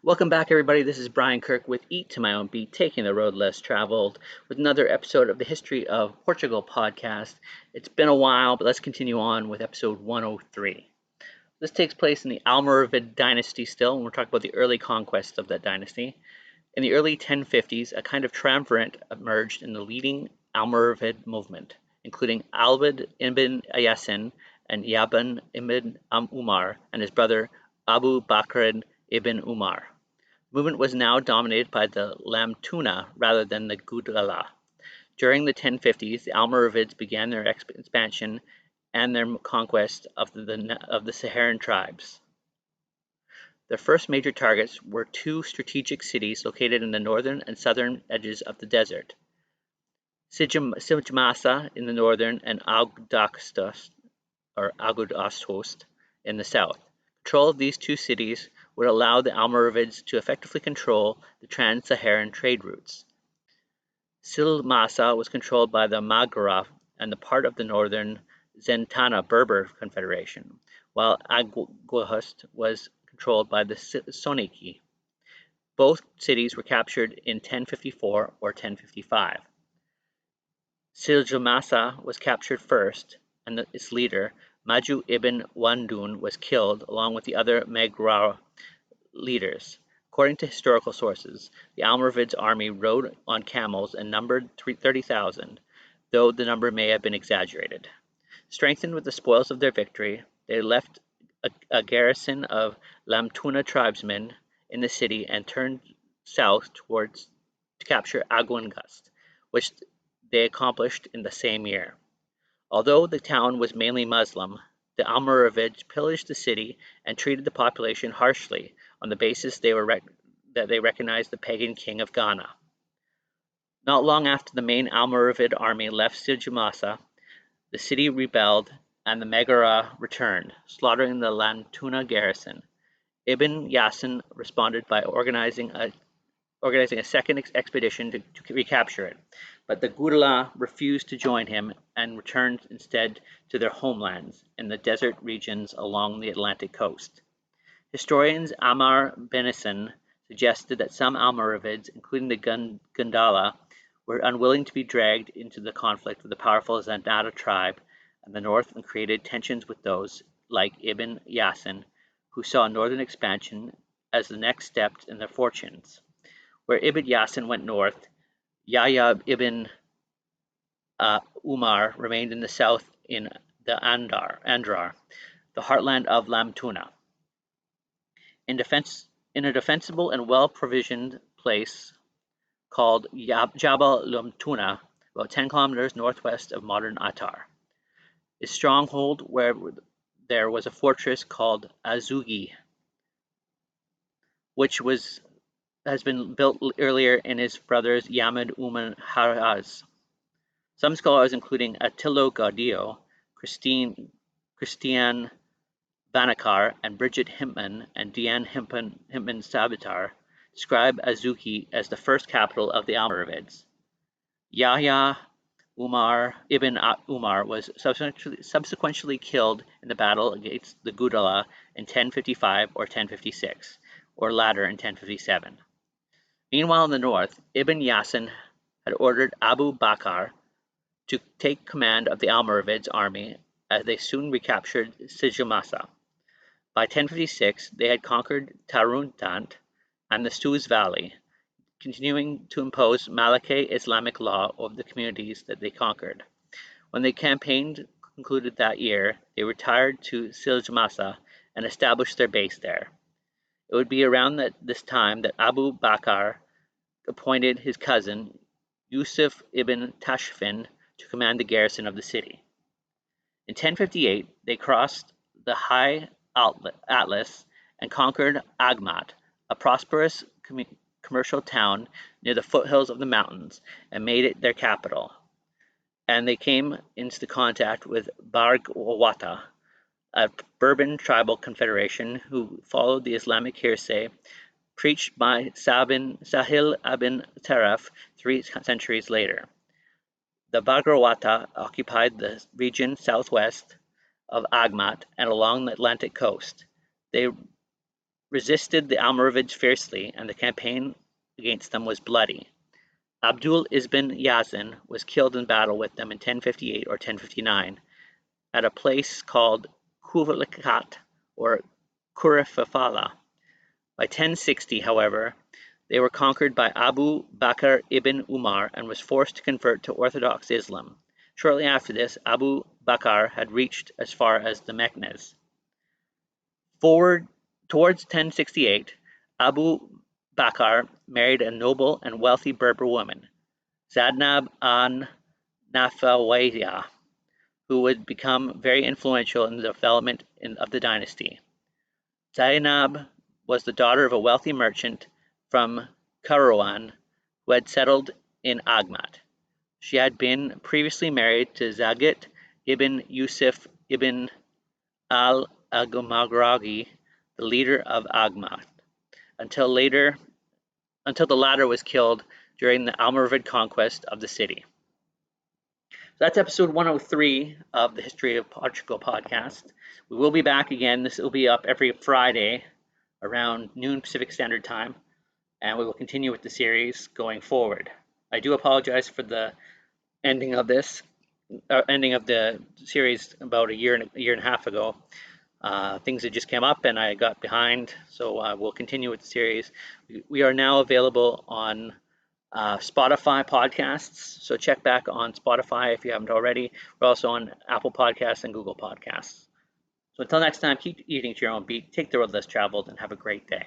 Welcome back, everybody. This is Brian Kirk with Eat to My Own Beat, taking the road less traveled, with another episode of the History of Portugal podcast. It's been a while, but let's continue on with episode 103. This takes place in the Almoravid Dynasty still, and we're talking about the early conquests of that dynasty. In the early 1050s, a kind of triumvirate emerged in the leading Almoravid movement, including Alvid ibn Ayasin and Yaban ibn Umar and his brother Abu Bakr ibn Umar. The movement was now dominated by the Lamtuna rather than the Gudala. During the 1050s, the Almoravids began their expansion and their conquest of the Saharan tribes. Their first major targets were two strategic cities located in the northern and southern edges of the desert, Sijamasa in the northern and Agudastos in the south. Control of these two cities would allow the Almoravids to effectively control the trans-Saharan trade routes. Silmasa was controlled by the Maghara and the part of the northern Zentana Berber Confederation, while Aguhust was controlled by the Soniki. Both cities were captured in 1054 or 1055. Siljamasa was captured first, and its leader, Maju ibn Wandun, was killed along with the other Maghara leaders. According to historical sources, the Almoravids' army rode on camels and numbered 30,000, though the number may have been exaggerated. Strengthened with the spoils of their victory, they left a garrison of Lamtuna tribesmen in the city and turned south to capture Aguingust, which they accomplished in the same year. Although the town was mainly Muslim, the Almoravids pillaged the city and treated the population harshly on the basis that they recognized the pagan king of Ghana. Not long after the main Almoravid army left Sijamasa, the city rebelled and the Maghara returned, slaughtering the Lantuna garrison. Ibn Yasin responded by organizing a second expedition to recapture it, but the Gudala refused to join him and returned instead to their homelands in the desert regions along the Atlantic coast. Historians Amar Benison suggested that some Almoravids, including the Gundala, were unwilling to be dragged into the conflict with the powerful Zanata tribe in the north and created tensions with those, like Ibn Yasin, who saw northern expansion as the next step in their fortunes. Where Ibn Yasin went north, Yahya ibn Umar remained in the south in the Andrar, the heartland of Lamtuna. In a defensible and well-provisioned place called Jabal Lamtuna, about 10 kilometers northwest of modern Attar. His stronghold, where there was a fortress called Azugi, which has been built earlier in his brothers Yamid Uman Haraz. Some scholars, including Attilo Gaudio, Christian Banakar, and Bridget Himpman and Diane Himpman Sabitar, describe Azuki as the first capital of the Almoravids. Yahya ibn Umar was subsequently killed in the battle against the Gudala in 1055 or 1056, or latter in 1057. Meanwhile, in the north, Ibn Yasin had ordered Abu Bakr to take command of the Almoravids' army as they soon recaptured Sijamasa. By 1056, they had conquered Taruntant and the Suez Valley, continuing to impose Maliki Islamic law over the communities that they conquered. When the campaign concluded that year, they retired to Sijamasa and established their base there. It would be around this time that Abu Bakr appointed his cousin, Yusuf ibn Tashfin, to command the garrison of the city. In 1058, they crossed the High Atlas and conquered Agmat, a prosperous commercial town near the foothills of the mountains, and made it their capital. And they came into contact with Bargwata, a Berber tribal confederation who followed the Islamic heresy preached by Sahil ibn Taraf 3 centuries later. The Bagrawata occupied the region southwest of Agmat and along the Atlantic coast. They resisted the Almoravids fiercely, and the campaign against them was bloody. Abdul ibn Yazin was killed in battle with them in 1058 or 1059 at a place called Kuvalikat or Kurifafala. By 1060, however, they were conquered by Abu Bakr ibn Umar and was forced to convert to Orthodox Islam. Shortly after this, Abu Bakr had reached as far as the Meknes. Towards 1068, Abu Bakr married a noble and wealthy Berber woman, Zadnab an Nafawayh, who would become very influential in the development of the dynasty. Zainab was the daughter of a wealthy merchant from Kairouan who had settled in Agmat. She had been previously married to Zagit ibn Yusuf ibn al-Agmagragi, the leader of Agmat, until the latter was killed during the Almoravid conquest of the city. So that's episode 103 of the History of Portugal podcast. We will be back again. This will be up every Friday around noon Pacific Standard Time, and we will continue with the series going forward. I do apologize for the ending of the series about a year and a half ago. Things that just came up and I got behind, so we'll continue with the series. We are now available on Spotify podcasts, so check back on Spotify if you haven't already. We're also on Apple Podcasts and Google Podcasts. So until next time, keep eating to your own beat, take the road less traveled, and have a great day.